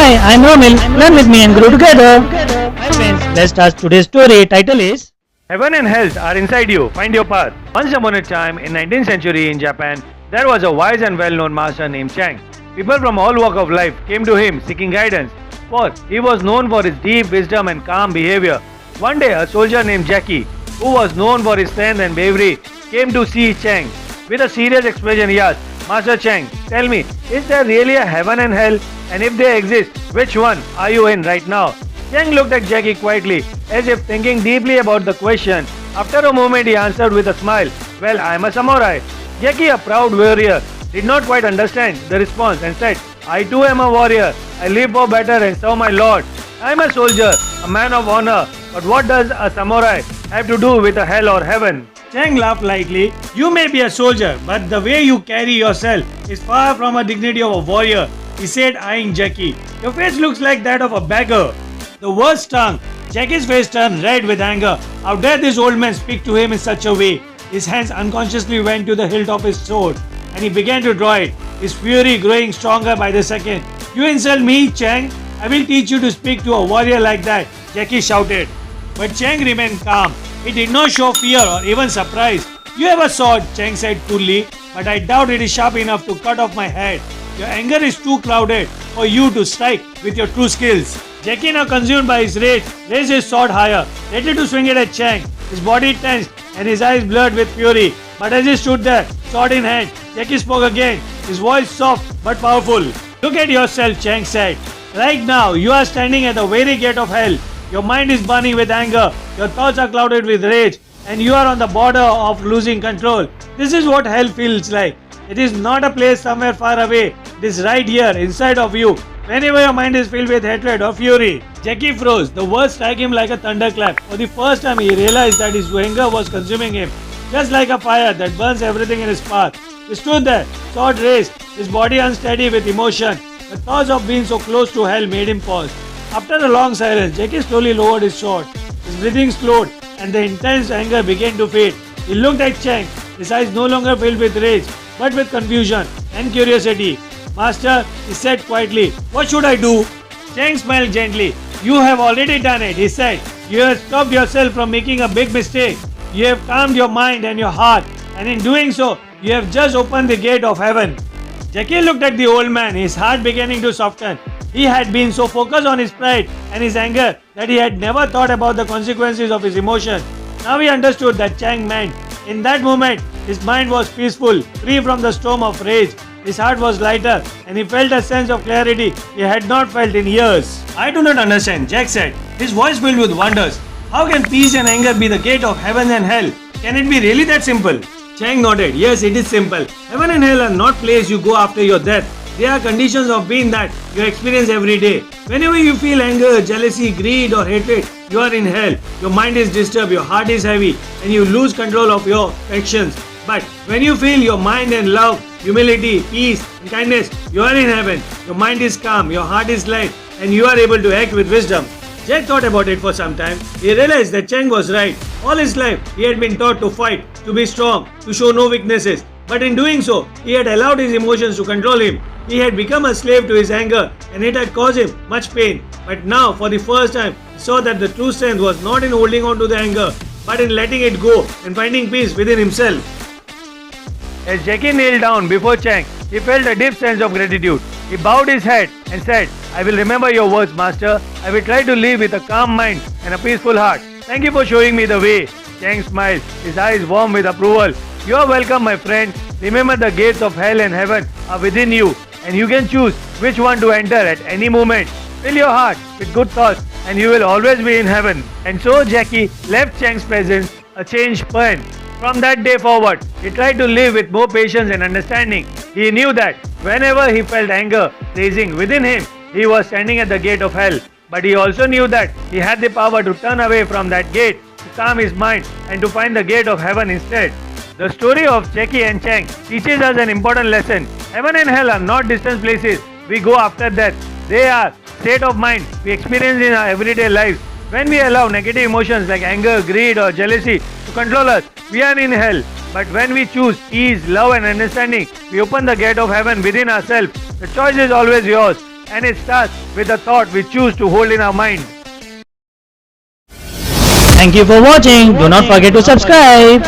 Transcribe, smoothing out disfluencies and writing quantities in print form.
Hi, I'm Romil. Learn with me and grow together. Hi friends, let's start today's story. Title is Heaven and health are inside you. Find your path. Once upon a time, in 19th century in Japan, there was a wise and well-known master named Chang. People from all walks of life came to him seeking guidance, for he was known for his deep wisdom and calm behavior. One day, a soldier named Jackie, who was known for his strength and bravery, came to see Chang. With a serious expression, he asked, "Master Chang, tell me, is there really a heaven and hell? And if they exist, which one are you in right now?" Chang looked at Jackie quietly, as if thinking deeply about the question. After a moment, he answered with a smile, "Well, I am a samurai." Jackie, a proud warrior, did not quite understand the response and said, "I too am a warrior. I live for better and serve my lord. I am a soldier, a man of honor. But what does a samurai have to do with a hell or heaven?" Chang laughed lightly. "You may be a soldier, but the way you carry yourself is far from a dignity of a warrior," he said, eyeing Jackie. "Your face looks like that of a beggar." The words stung. Jackie's face turned red with anger. How dare this old man speak to him in such a way? His hands unconsciously went to the hilt of his sword, and he began to draw it, his fury growing stronger by the second. "You insult me, Chang? I will teach you to speak to a warrior like that," Jackie shouted. But Chang remained calm. He did not show fear or even surprise. "You have a sword," Chang said coolly, "but I doubt it is sharp enough to cut off my head. Your anger is too clouded for you to strike with your true skills." Jackie, now consumed by his rage, raised his sword higher, ready to swing it at Chang. His body tensed and his eyes blurred with fury. But as he stood there, sword in hand, Jackie spoke again, his voice soft but powerful. "Look at yourself," Chang said. "Right now, you are standing at the very gate of hell. Your mind is burning with anger, your thoughts are clouded with rage, and you are on the border of losing control. This is what hell feels like. It is not a place somewhere far away. It is right here, inside of you, whenever your mind is filled with hatred or fury." Jackie froze. The words struck him like a thunderclap. For the first time, he realized that his anger was consuming him, just like a fire that burns everything in his path. He stood there, sword raised, his body unsteady with emotion. The thoughts of being so close to hell made him pause. After a long silence, Jackie slowly lowered his sword. His breathing slowed, and the intense anger began to fade. He looked at Chang, his eyes no longer filled with rage, but with confusion and curiosity. "Master," he said quietly, "what should I do?" Chang smiled gently. "You have already done it," he said. "You have stopped yourself from making a big mistake. You have calmed your mind and your heart, and in doing so, you have just opened the gate of heaven." Jackie looked at the old man, his heart beginning to soften. He had been so focused on his pride and his anger that he had never thought about the consequences of his emotion. Now he understood that Chang meant. In that moment, his mind was peaceful, free from the storm of rage. His heart was lighter, and he felt a sense of clarity he had not felt in years. "I do not understand," Jack said, his voice filled with wonders. "How can peace and anger be the gate of heaven and hell? Can it be really that simple?" Chang nodded. "Yes, it is simple. Heaven and hell are not places you go after your death. They are conditions of being that you experience every day. Whenever you feel anger, jealousy, greed or hatred, you are in hell. Your mind is disturbed, your heart is heavy, and you lose control of your actions. But when you feel your mind and love, humility, peace and kindness, you are in heaven. Your mind is calm, your heart is light, and you are able to act with wisdom." Jack thought about it for some time. He realized that Chang was right. All his life, he had been taught to fight, to be strong, to show no weaknesses. But in doing so, he had allowed his emotions to control him. He had become a slave to his anger, and it had caused him much pain. But now, for the first time, he saw that the true strength was not in holding on to the anger, but in letting it go and finding peace within himself. As Jackie knelt down before Chang, he felt a deep sense of gratitude. He bowed his head and said, "I will remember your words, Master. I will try to live with a calm mind and a peaceful heart. Thank you for showing me the way." Chang smiled, his eyes warm with approval. "You are welcome, my friend. Remember, the gates of hell and heaven are within you, and you can choose which one to enter at any moment. Fill your heart with good thoughts, and you will always be in heaven." And so Jackie left Chang's presence a changed man. From that day forward, he tried to live with more patience and understanding. He knew that whenever he felt anger rising within him, he was standing at the gate of hell. But he also knew that he had the power to turn away from that gate, to calm his mind, and to find the gate of heaven instead. The story of Jackie and Chang teaches us an important lesson. Heaven and hell are not distant places we go after death. They are state of mind we experience in our everyday lives. When we allow negative emotions like anger, greed or jealousy to control us, we are in hell. But when we choose peace, love and understanding, we open the gate of heaven within ourselves. The choice is always yours. and it starts with the thought we choose to hold in our mind. Thank you for watching. Do not forget to subscribe.